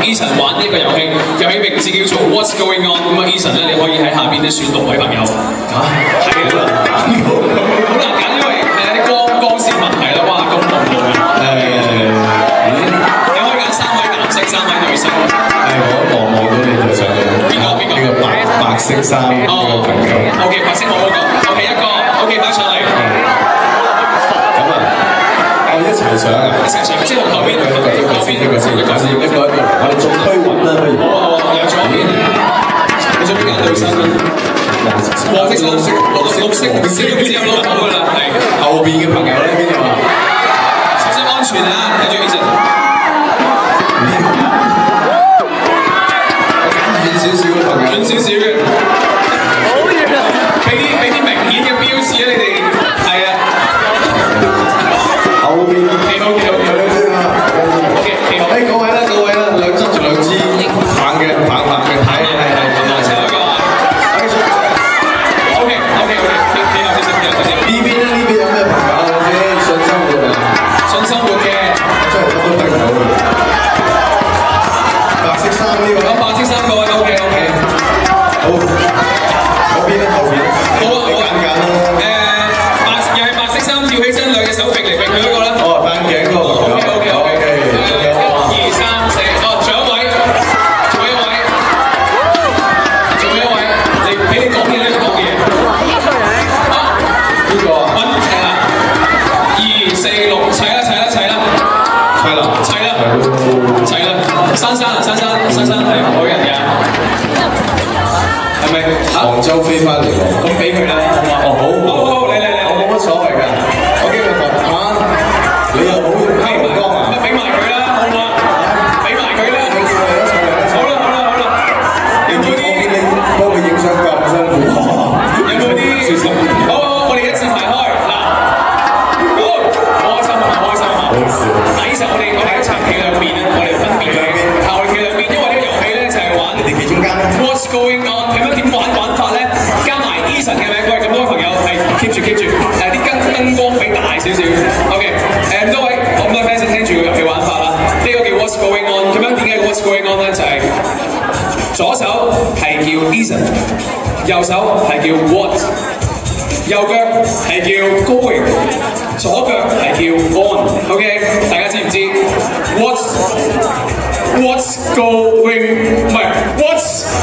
Eason 玩呢個遊戲，遊戲名字叫做 What's Going On。咁啊 ，Eason 咧，你可以喺下邊咧選6位朋友。嚇，係好難揀，好難揀，因為係有啲光線問題啦。哇，咁朦朧你可以揀3位男性，3位女性。係，我望到你就想到邊個？呢個白色衫呢個朋友。OK， 白色我嗰個。OK， 一個。OK， 擺上嚟。咁啊，我一齊上啊！一齊上，即係後邊。一個先，我哋做推運啦，不如。好啊，有左邊。你左邊揀女生啊？黃色、綠色，只有綠帽㗎啦，係。後邊嘅朋友咧，邊度啊？小心安全啊！睇住 Eason。遠少少嘅朋友。遠少少嘅。好遠啊！俾啲明顯嘅標誌啊！你哋係啊。後邊。幾好。各位啦，兩支棒嘅，係，OK， 企後先。呢邊有咩朋友啊？信生活嘅，真係乜都睇唔到。白色衫呢個，白色衫嗰位 OK， 好，嗰邊咧後邊，好啊，又係白色衫跳起身，兩隻手揈嚟揈去嗰個啦。哦，戴眼鏡嗰個。珊珊係好人㗎，係咪？杭州飛翻嚟喎，咁俾佢啦，好嘛？哦，好，嚟，我冇乜所謂㗎，我經過學嚇，你又冇批埋光啊？俾埋佢啦，好嘛？俾埋佢啦，好啦，有冇啲？我見你幫佢影相咁辛苦，有冇啲？好，我哋一字排開嗱，好，開心啊！好笑。嗱，呢時候我哋一齊企兩邊啊，我哋分別兩邊，我哋企兩邊，因為呢個遊戲咧就係玩你哋企中間 What's Going On 咁樣點玩法咧？加埋 Eason 嘅名，喂咁多位朋友係 keep 住，啲燈光俾大少少。OK， 咁多位，咁多 fans 聽住個遊戲玩法啦。呢個叫 What's Going On， 咁樣點解 What's Going On 咧？就係左手係叫 Eason， 右手係叫 What， 右腳係叫 Going， 左腳係叫 On。OK， 大家知唔知 What's going 唔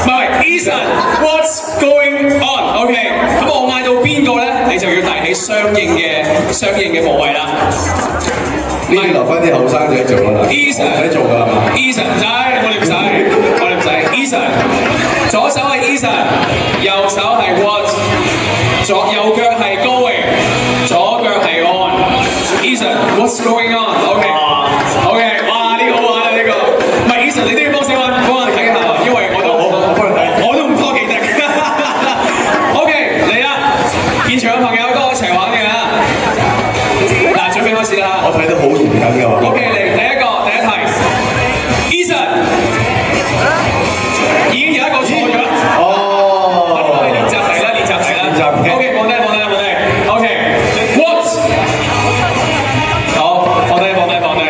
係 Eason，What's going on？OK， 咁我嗌到邊個咧，你就要提起相應嘅部位啦。呢啲留翻啲後生仔做啦。Eason 唔使做㗎係嘛 ？Eason 唔使，我哋唔使。Eason， 左手係 Eason， 右手係 What， 右腳係 Going， 左腳係 On。Eason，What's going on？OK， 哇呢個好玩啊呢個。唔係 Eason， 你都要幫手幫我睇下，因為我都唔多記得。OK， 嚟啦！現場嘅朋友都一齊玩嘅啦。嗱，準備開始啦！我睇得好嚴謹㗎。OK， 嚟第一題 ，Eason 已經有一個錯咗啦。哦，我哋練習題啦。OK， 放低。OK，What？ 好，放低。What？ 放低。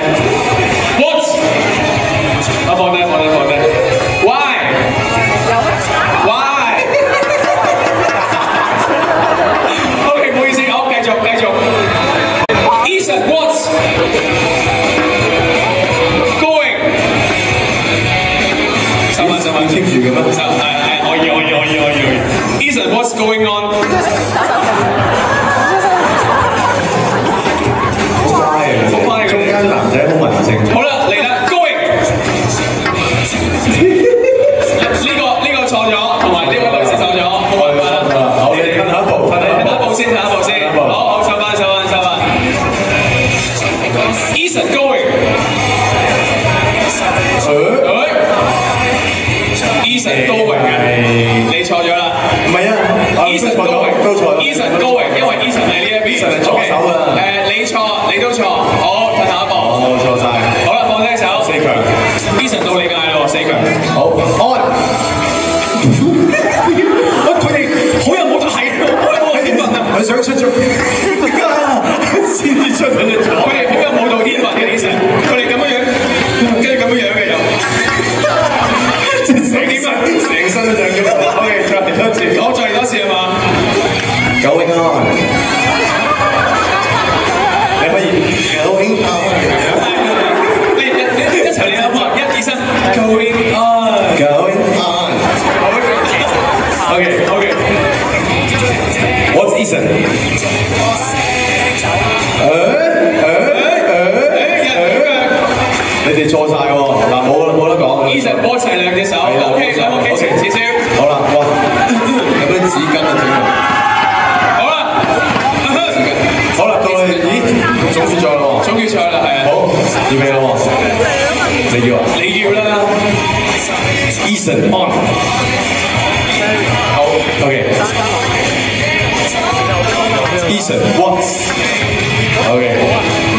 Why？ OK， 唔好意思，好，繼續。Eason，What's going？ 收埋 keep 住嘅咩？係，可以。Eason，What's going on？ 好快，中間男仔好文靜。好啦，嚟啦 ，Going。呢個錯咗，同埋呢位女士錯咗，冇辦法啦。好，你哋下一步先。好，收翻。Eason going。Eason going 嘅，你錯咗啦。唔係啊 ，Eason going 都錯。Eason going， 因為 Eason 係呢一邊。Eason 係左手啊。你錯，你都錯。好，退下一步。錯晒。好啦，放低手。4強。死佢。好，安。喂，佢哋好有冇得係，好有天分啊！佢想出咗，先至出咗隻左。佢哋好有舞蹈天分嘅，其實佢哋咁樣樣，跟住咁樣樣嘅又，成點啊？成身都長咗。OK， 再嚟多次，好，再嚟多次係嘛 ？Going on， 你可以 Going on。一齊嚟啊！一二三 ，Going on，Going on。OK。What's Ethan？ 你哋錯晒喎！嗱，冇得講。Ethan 幫齊兩隻手。OK， 少少。好啦，哇！有冇紙巾啊？整個。好啦，好啦，到你，咦？總決賽啦喎！總決賽啦，係啊。好，預備啦喎！你要啊？你要啦。Ethan on。好 ，OK。Ethan what？ OK， 唔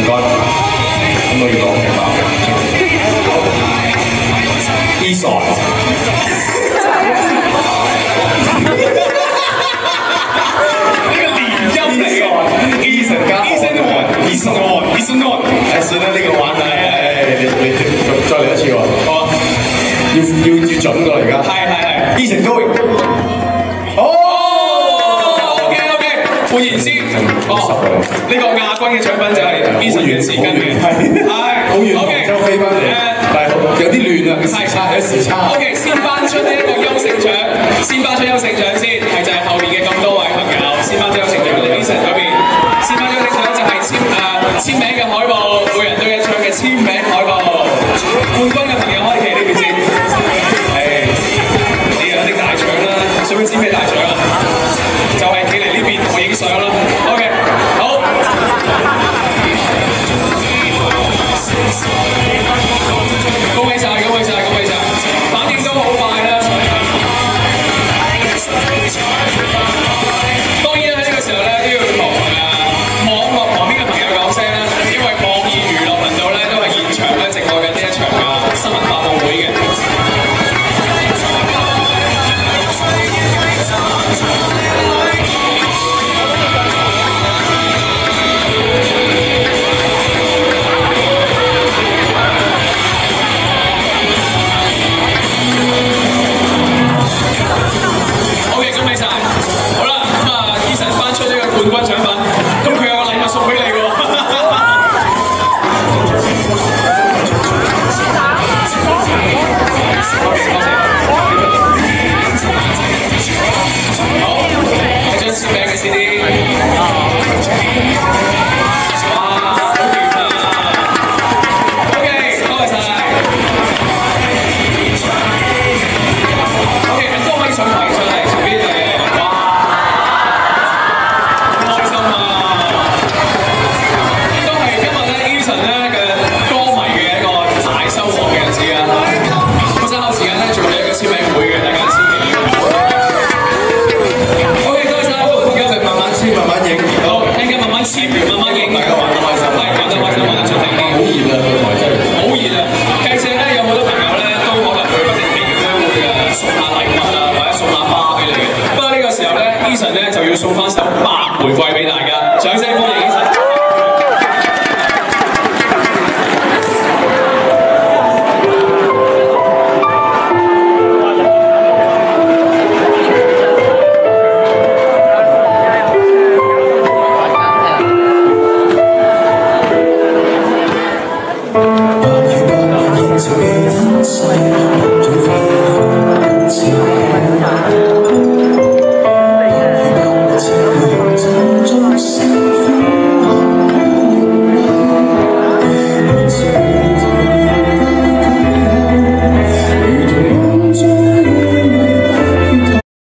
該。咁我要講明白。Ethan。呢個連音嚟嘅。Ethan 加 Ethan on。誒，算啦，呢個玩係你再嚟一次喎。好啊。要準㗎啦，而家。係。Ethan going。換言之，呢個亞軍嘅獎品就係 Ethan 嘅匙羹嘅，係好遠杭州飛翻嚟，但係有啲亂啊，有時差。OK， 先頒出呢一個優勝獎，先，係就係後面嘅咁多位朋友，先頒出優勝獎。Ethan 嗰邊，先頒優勝獎就係簽名嘅海報，每人都一張嘅簽名海報。冠軍嘅朋友可以企呢邊先。你有啲大獎啦，想唔想知咩大獎啊？就係企嚟呢邊同我影相啦。OK， 好。恭喜晒！反應都好快啦。當然喺呢個時候咧，都要同網絡旁邊嘅朋友講聲啦，因為網易娛樂頻道咧都係現場咧直播緊呢一場嘅新聞發佈會嘅。冠軍獎品，咁佢有個禮物送俾你喎。好，係張簽名嘅 CD。哇，好掂啊 ！OK， 多謝晒。OK， 都可以上台上嚟，隨便嚟。送翻首《白玫瑰》俾大